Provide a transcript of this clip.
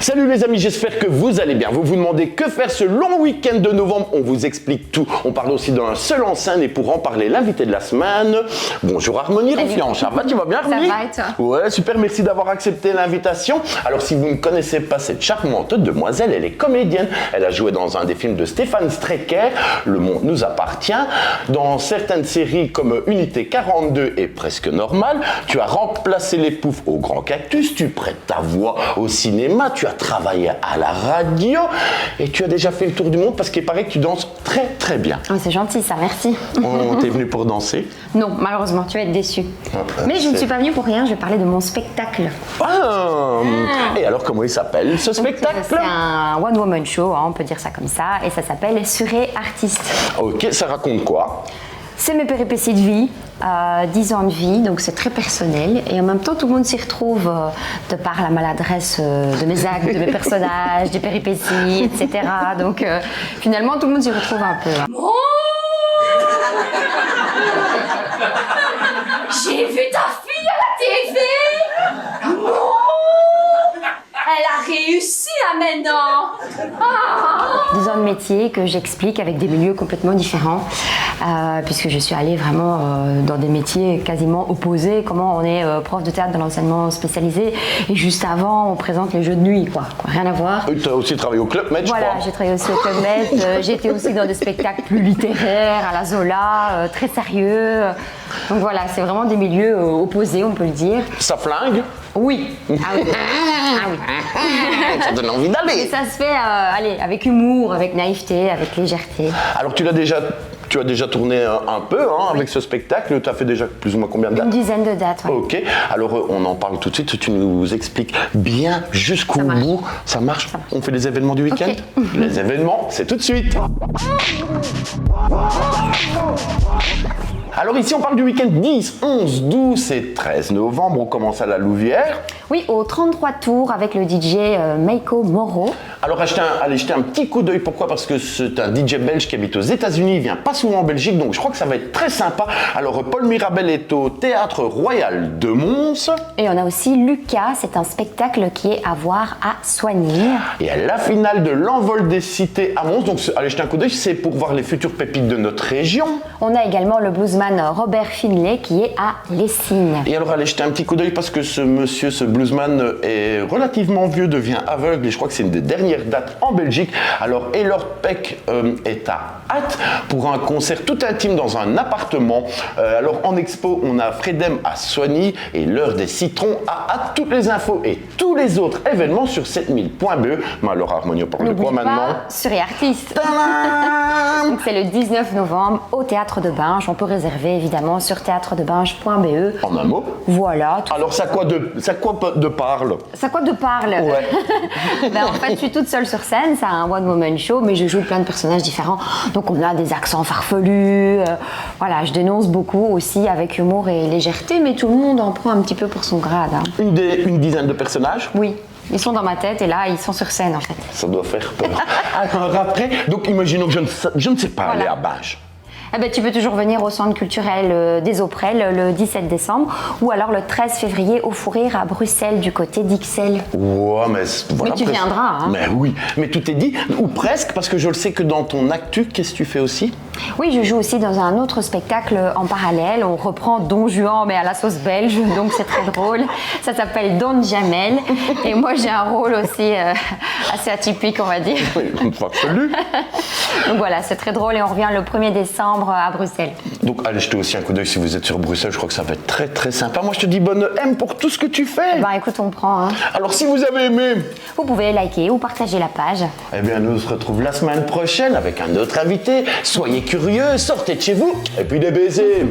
Salut les amis, j'espère que vous allez bien. Vous vous demandez que faire ce long week-end de novembre. On vous explique tout. On parle aussi d'un seul en scène et pour en parler, l'invité de la semaine. Bonjour Harmonie Refianche, ça va, tu vas bien Harmonie? Ça va et toi? Ouais, super, merci d'avoir accepté l'invitation. Alors si vous ne connaissez pas cette charmante demoiselle, elle est comédienne. Elle a joué dans un des films de Stéphane Strecker, Le Monde nous appartient. Dans certaines séries comme Unité 42 et Presque Normal, tu as remplacé les poufs au Grand Cactus, tu prêtes ta voix au cinéma, tu as travaillé à la radio et tu as déjà fait le tour du monde parce qu'il paraît que tu danses très très bien. Oh, c'est gentil ça, merci. On t'est venu pour danser? Non, malheureusement, tu vas être déçu. Mais je ne suis pas venue pour rien, je vais parler de mon spectacle. Et alors comment il s'appelle ce spectacle? C'est un one-woman show, hein, on peut dire ça comme ça, et ça s'appelle Suré Artiste. Ok, ça raconte quoi? C'est mes péripéties de vie, 10 ans de vie, donc c'est très personnel. Et en même temps, tout le monde s'y retrouve de par la maladresse de mes actes, de mes personnages, des péripéties, etc. Donc finalement, tout le monde s'y retrouve un peu. Oh, j'ai vu ta fille à la TV. Oh, elle a réussi là maintenant. Ah. 10 ans de métier que j'explique avec des milieux complètement différents, puisque je suis allée vraiment dans des métiers quasiment opposés. Comment on est prof de théâtre dans l'enseignement spécialisé et juste avant on présente les jeux de nuit, quoi. Rien à voir. Tu as aussi travaillé au Club Med, Voilà, je crois. j'ai travaillé aussi au Club Med, j'étais aussi dans des spectacles plus littéraires, à la Zola, très sérieux. Donc voilà, c'est vraiment des milieux opposés, on peut le dire. Ça flingue? Oui. Ah oui. Ah oui. Ça donne envie d'aller. Et ça se fait allez, avec humour, avec naïveté, avec légèreté. Alors tu as déjà tourné un peu hein, avec ce spectacle. Tu as fait déjà plus ou moins combien de dates? Une dizaine de dates, ouais. Ok, alors on en parle tout de suite. Tu nous expliques bien jusqu'au Ça marche. bout. Ça marche? On fait les événements du week-end? Ok. Les événements, c'est tout de suite. Alors ici on parle du week-end 10, 11, 12 et 13 novembre. On commence à la Louvière. Oui, au 33 tours avec le DJ Meiko Moro. Alors allez jeter un petit coup d'œil. Pourquoi? Parce que c'est un DJ belge qui habite aux États-Unis. Il vient pas souvent en Belgique, donc je crois que ça va être très sympa. Alors Paul Mirabel est au Théâtre Royal de Mons. Et on a aussi Lucas, c'est un spectacle qui est à voir à Soignies. Et à la finale de l'Envol des Cités à Mons. Donc allez jeter un coup d'œil, c'est pour voir les futures pépites de notre région. On a également le bluesman Robert Finlay qui est à Lessines. Et alors allez jeter un petit coup d'œil parce que ce monsieur, ce bluesman est relativement vieux, devient aveugle et je crois que c'est une des dernières dates en Belgique. Alors Elord Peck est à Hâte pour un concert tout intime dans un appartement. Alors en expo, on a Fredem à Soignies et l'heure des citrons à Hâte. Toutes les infos et tous les autres événements sur 7000.be. Mais alors Harmonie, on parle de quoi maintenant? Suré Artiste. Donc c'est le 19 novembre au Théâtre de Binge. On peut réserver évidemment sur théâtredebinge.be. En un mot. Voilà. Alors ça quoi de parle? Ça quoi de parle? Ouais. Ben, en fait, je suis toute seule sur scène, c'est un one-woman show, mais je joue plein de personnages différents. Donc on a des accents farfelus, voilà, je dénonce beaucoup aussi avec humour et légèreté, mais tout le monde en prend un petit peu pour son grade. Hein. Une dizaine de personnages? Oui, ils sont dans ma tête et là, ils sont sur scène en fait. Ça doit faire peur. Alors après, donc imaginons que je ne sais pas aller à Binge. Eh ben, tu peux toujours venir au centre culturel des Auprelles le 17 décembre ou alors le 13 février au Fou Rire à Bruxelles du côté d'Ixelles. Ouais, mais voilà. Mais tu viendras, hein. Mais oui, mais tout est dit, ou presque, parce que je le sais que dans ton actu, qu'est-ce que tu fais aussi? Oui, je joue aussi dans un autre spectacle en parallèle. On reprend Don Juan, mais à la sauce belge, donc c'est très drôle. Ça s'appelle Don Jamel. Et moi, j'ai un rôle aussi assez atypique, on va dire. Une fois farfelu. Donc voilà, c'est très drôle et on revient le 1er décembre à Bruxelles. Donc allez jeter aussi un coup d'œil si vous êtes sur Bruxelles, je crois que ça va être très très sympa. Moi je te dis bonne M pour tout ce que tu fais. Ben écoute, on prend. Hein. Alors si vous avez aimé, Vous pouvez liker ou partager la page. eh bien nous on se retrouve la semaine prochaine avec un autre invité. Soyez curieux, sortez de chez vous et puis des baisers.